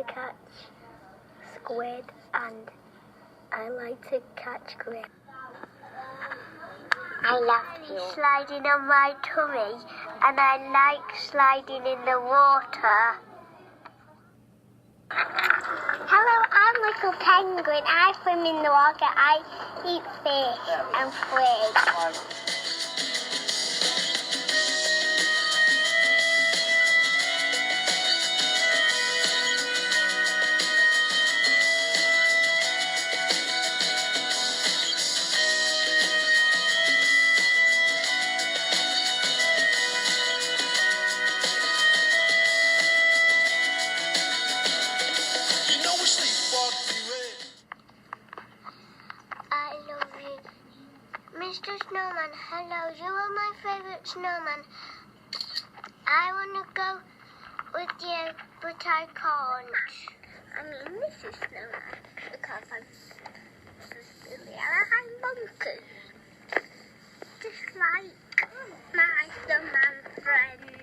to catch squid and I like to catch krill. I love you. Sliding on my tummy, and I like sliding in the water. Hello, I'm Little Penguin. I swim in the water. I eat fish and squid. I love you. Mr. Snowman, hello, you are my favourite snowman. I want to go with you, but I can't. I mean, Mrs. Snowman, because I'm so silly and I'm bonkers. Just like my snowman friend.